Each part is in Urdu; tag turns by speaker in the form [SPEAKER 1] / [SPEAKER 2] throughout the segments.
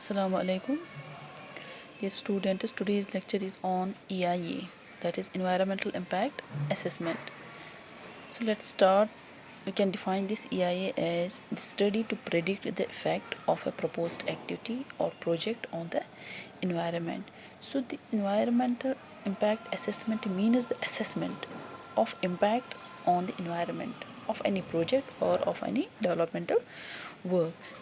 [SPEAKER 1] Assalamu alaikum. Dear students, today's lecture is on EIA, that is Environmental Impact Assessment. So let's start. We can define this EIA as the study to predict the effect of a proposed activity or project on the environment. So the environmental impact assessment means the assessment of impacts on the environment of any project or of any developmental work.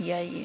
[SPEAKER 1] EIA.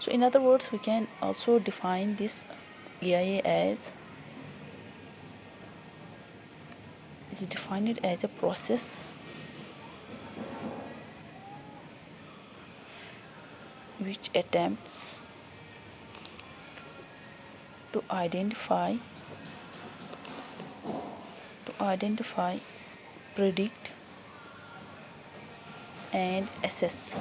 [SPEAKER 1] So in other words, we can also define this EIA as, it is defined as a process which attempts to identify, predict and assess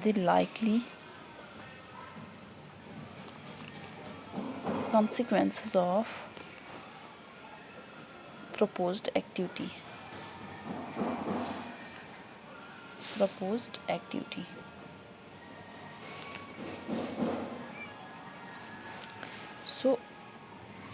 [SPEAKER 1] the likely consequences of proposed activity. So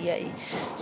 [SPEAKER 1] EIA.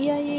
[SPEAKER 1] EIA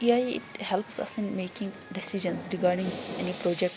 [SPEAKER 1] EIA it helps us in making decisions regarding any project.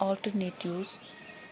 [SPEAKER 1] alternatives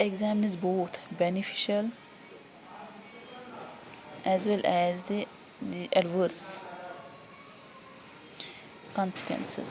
[SPEAKER 1] examines both beneficial as well as the adverse consequences.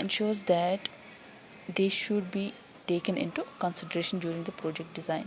[SPEAKER 1] ensures that they should be taken into consideration during the project design.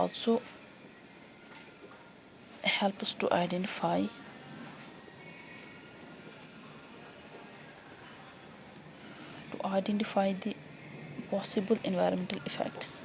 [SPEAKER 1] also helps to identify the possible environmental effects.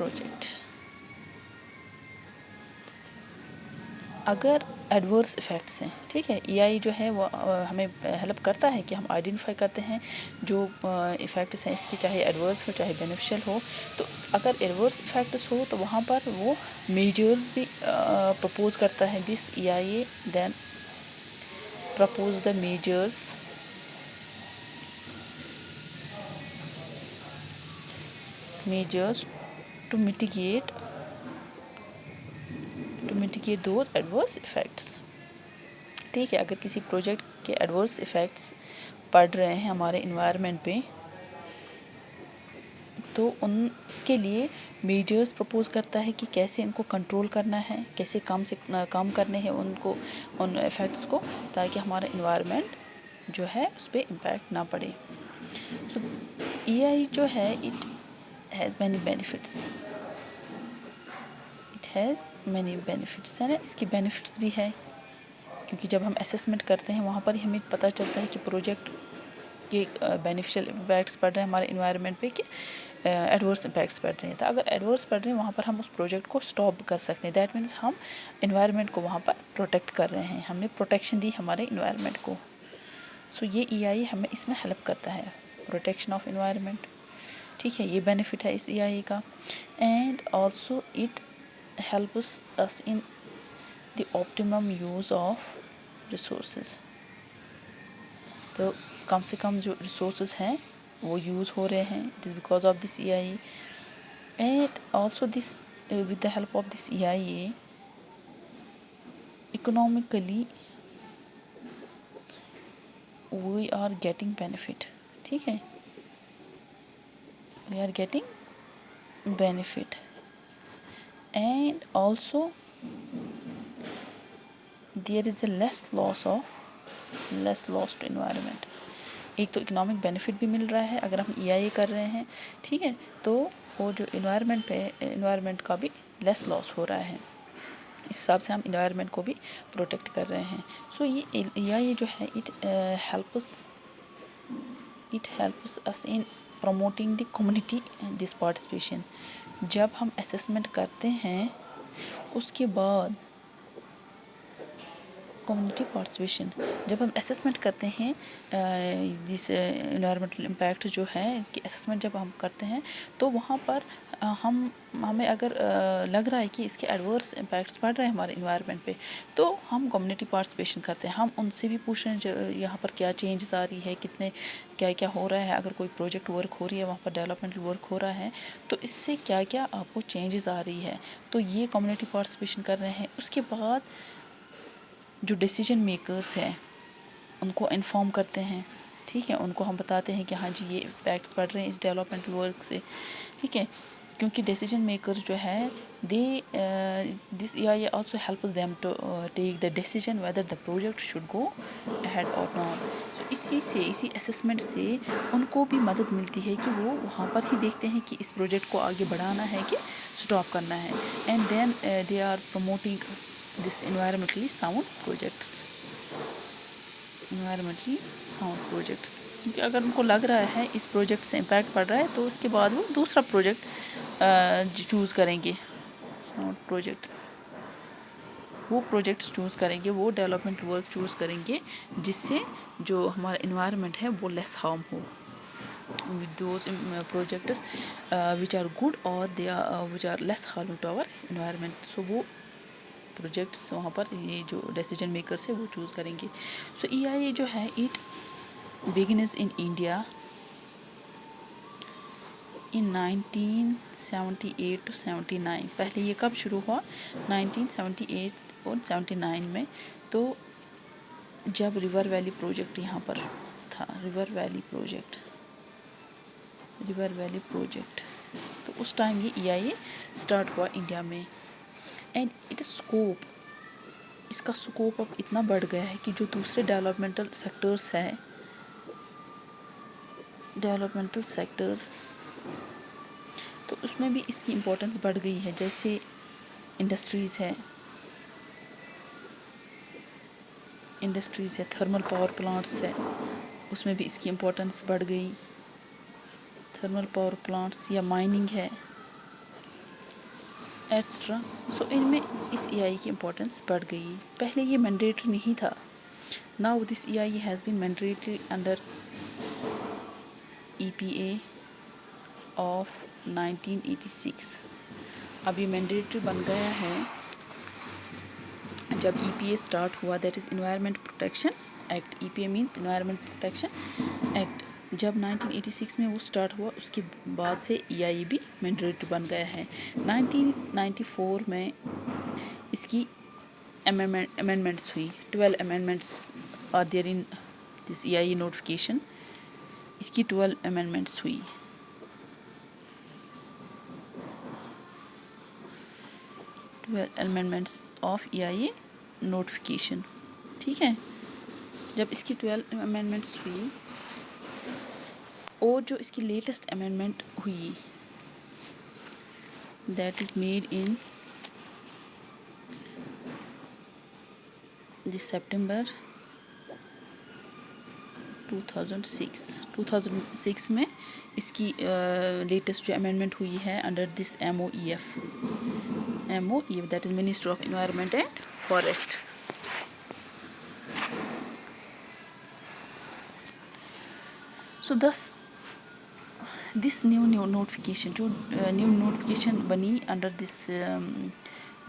[SPEAKER 1] project. اگر ایڈورس افیکٹس ہیں، ٹھیک ہے، ای آئی جو ہے وہ ہمیں ہیلپ کرتا ہے کہ ہم آئیڈینٹیفائی کرتے ہیں جو افیکٹس ہیں اس کی، چاہے ایڈورس ہو چاہے بینیفیشل ہو. تو اگر ایڈورس افیکٹس ہو تو وہاں پر وہ میجرز بھی پرپوز کرتا ہے this E I A. Then propose the measures to mitigate those adverse effects. ٹھیک ہے، اگر کسی پروجیکٹ کے ایڈورس افیکٹس پڑ رہے ہیں ہمارے انوائرمنٹ پہ تو اس کے لیے میجرز پرپوز کرتا ہے کہ کیسے ان کو کنٹرول کرنا ہے، کیسے کم سے کم کرنے ہیں ان افیکٹس کو، تاکہ ہمارا انوائرمنٹ جو ہے اس پہ امپیکٹ نہ پڑے. سو ای آئی جو ہے اٹ ہیز مینی بینیفٹس ہے نا، اس کی بینیفٹس بھی ہے کیونکہ جب ہم اسیسمنٹ کرتے ہیں وہاں پر ہی ہمیں پتہ چلتا ہے کہ پروجیکٹ کے بینیفیشل امپیکٹس پڑ رہے ہیں ہمارے انوائرمنٹ پہ کہ ایڈورس امپیکٹس پڑ رہے ہیں. تو اگر ایڈورس پڑ رہے ہیں وہاں پر ہم اس پروجیکٹ کو اسٹاپ کر سکتے ہیں. دیٹ مینس ہم انوائرمنٹ کو وہاں پر پروٹیکٹ کر رہے ہیں، ہم نے پروٹیکشن دی ہمارے انوائرمنٹ کو. سو یہ ای آئی ہمیں اس میں ہیلپ کرتا ہے، پروٹیکشن آف انوائرمنٹ. ٹھیک ہے، یہ بینیفٹ ہے اس ای آئی کا. And also it helps us in the optimum use of resources. تو کم سے کم جو ریسورسز ہیں وہ یوز ہو رہے ہیں، it is because of this E I. And also this with the help of this E I A economically we are getting benefit. ٹھیک ہے، we are getting benefit. And also there is a less loss to environment. ایک تو اکنامک بینیفٹ بھی مل رہا ہے اگر ہم ای آئی اے کر رہے ہیں، ٹھیک ہے، تو وہ جو انوائرمنٹ کا بھی لیس لاس ہو رہا ہے. اس حساب سے ہم انوائرمنٹ کو بھی پروٹیکٹ کر رہے ہیں. سو یہ ای آئی اے جو ہے it helps us in promoting the community this participation. جب ہم اسیسمنٹ کرتے ہیں اس کے بعد کمیونٹی پارٹیسپیشن، جب ہم اسیسمنٹ کرتے ہیں جس انوائرمنٹل امپیکٹ جو ہے کہ اسیسمنٹ جب ہم کرتے ہیں تو وہاں پر ہمیں اگر لگ رہا ہے کہ اس کے ایڈورس امپیکٹس پڑ رہے ہیں ہمارے انوائرمنٹ پہ تو ہم کمیونٹی پارٹیسپیشن کرتے ہیں. ہم ان سے بھی پوچھ رہے ہیں یہاں پر کیا چینجز آ رہی ہے، کیا ہو رہا ہے، اگر کوئی پروجیکٹ ورک ہو رہی ہے وہاں پر ڈیولپمنٹل ورک ہو رہا ہے تو اس سے کیا آپ کو چینجز آ رہی ہے. تو یہ کمیونٹی پارٹیسپیشن کر رہے ہیں. اس کے بعد جو ڈیسیجن میکرز ہیں ان کو انفارم کرتے ہیں. ٹھیک ہے، ان کو ہم بتاتے ہیں کہ ہاں جی یہ امپیکٹس پڑ رہے ہیں اس ڈیولپمنٹل ورک سے. ٹھیک ہے، کیونکہ ڈیسیجن میکرز جو ہے this E I also helps them to take the decision whether the project should go ahead or not. So اسی اسیسمنٹ سے ان کو بھی مدد ملتی ہے کہ وہ وہاں پر ہی دیکھتے ہیں کہ اس پروجیکٹ کو آگے بڑھانا ہے کہ اسٹاپ کرنا ہے. And then they are promoting this environmentally sound projects. کیونکہ اگر ان کو لگ رہا ہے اس پروجیکٹ سے امپیکٹ پڑ رہا ہے تو اس کے بعد وہ دوسرا پروجیکٹ چوز کریں گے. وہ پروجیکٹس چوز کریں گے، وہ ڈیولپمنٹ ورک چوز کریں گے جس سے جو ہمارا انوائرمنٹ ہے وہ لیس ہارم ہو. Those projects which are good or they which are less harm to our environment. So وہ پروجیکٹس وہاں پر یہ جو ڈیسیجن میکرس ہے وہ چوز کریں گے. سو ای آئی اے جو ہے it begins in India in 1978 to 79. پہلے یہ کب شروع ہوا؟ 1978 اور 79 میں. تو جب ریور ویلی پروجیکٹ یہاں پر تھا، ریور ویلی پروجیکٹ تو اس ٹائم یہ ای آئی اے اسٹارٹ ہوا انڈیا میں. اینڈ اٹ اسکوپ، اس کا اسکوپ اب اتنا بڑھ گیا ہے کہ جو دوسرے ڈیولپمنٹل سیکٹرز تو اس میں بھی اس کی امپورٹنس بڑھ گئی ہے. جیسے انڈسٹریز ہے، تھرمل پاور پلانٹس ہے، اس میں بھی اس کی امپورٹنس بڑھ گئی. تھرمل پاور پلانٹس یا مائننگ ہے، ایٹسٹرا. سو ان میں اس ای آئی کی امپورٹنس بڑھ گئی. پہلے یہ مینڈیٹری نہیں تھا. Now this E I has been mandatory under E P a of 1986. اب یہ مینڈیٹری بن گیا ہے جب ای پی اے اسٹارٹ ہوا, that is environment protection act. E P a means environment protection act. جب 1986 میں وہ اسٹارٹ ہوا, اس کے بعد سے ای آئی بھی مینڈیٹری بن گیا ہے. 1994 میں اس کی امینڈمنٹس ہوئی. 12 amendments are there in this E I notification. اس کی 12 امینڈمنٹس ہوئی. Amendments of E I notification. ٹھیک ہے, جب اس کی 12 امینڈمنٹس ہوئی اور جو اس کی لیٹسٹ امینڈمنٹ ہوئی that is made in September 2006 میں اس کی لیٹسٹ جو امینڈمنٹ ہوئی ہے under this M O E F that is minister of environment and forest. So this new notification جو نیو نوٹیفکیشن بنی under this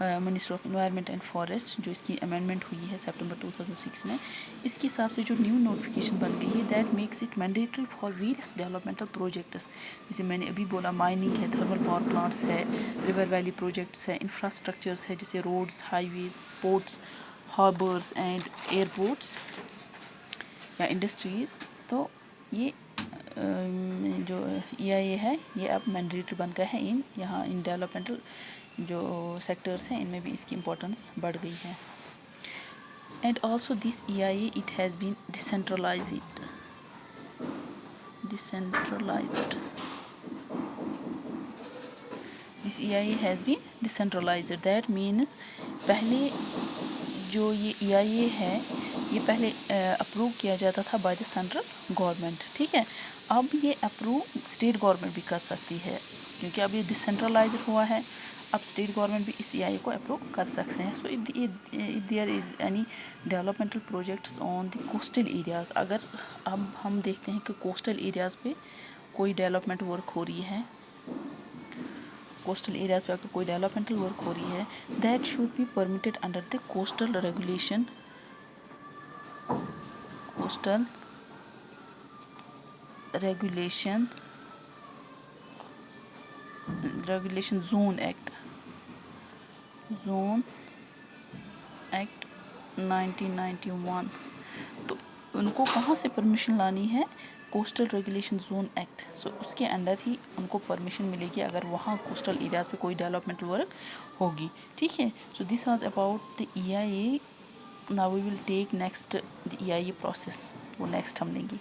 [SPEAKER 1] minister of environment and forest, جو اس کی امینڈمنٹ ہوئی ہے سپٹمبر 2006 میں, اس کے حساب سے جو نیو نوٹیفکیشن بن گئی ہے that makes it mandatory for various developmental projects. جیسے میں نے ابھی بولا, مائننگ ہے, تھرمل پاور پلانٹس ہے, ریور ویلی پروجیکٹس ہے, انفراسٹرکچرس ہے جیسے roads, highways, ports, harbours and airports یا انڈسٹریز. تو یہ جو ای آئی اے ہے یہ اب مینڈیٹری بن گیا ہے یہاں ان ڈیولپمنٹل جو سیکٹرس ہیں, ان میں بھی اس کی امپورٹنس بڑھ گئی ہے. And also this E I A it has been decentralised. This E I A has been decentralised. That means پہلے جو یہ ای آئی اے ہے یہ پہلے اپروو کیا جاتا تھا بائی دا سینٹرل گورنمنٹ. ٹھیک ہے, اب یہ اپروو اسٹیٹ گورنمنٹ بھی کر سکتی ہے کیونکہ اب یہ ڈسینٹرلائزڈ ہوا ہے. اب اسٹیٹ گورنمنٹ بھی اس ای آئی کو اپروو کر سکتے ہیں. So if there is any developmental projects on the coastal areas, اگر اب ہم دیکھتے ہیں کہ کوسٹل ایریاز پہ کوئی ڈیولپمنٹ ورک ہو رہی ہے, کوسٹل ایریاز پہ اگر کوئی ڈیولپمنٹل ورک ہو رہی ہے, that should be permitted under the coastal regulation zone act 1991. تو ان کو کہاں سے پرمیشن لانی ہے؟ Coastal regulation zone act. So اس کے انڈر ہی ان کو پرمیشن ملے گی اگر وہاں کوسٹل ایریاز پہ کوئی ڈیولپمنٹ ورک ہوگی. ٹھیک ہے, so this was about the E I A. Now we will take next the E I A process. وہ نیکسٹ ہم لیں گے.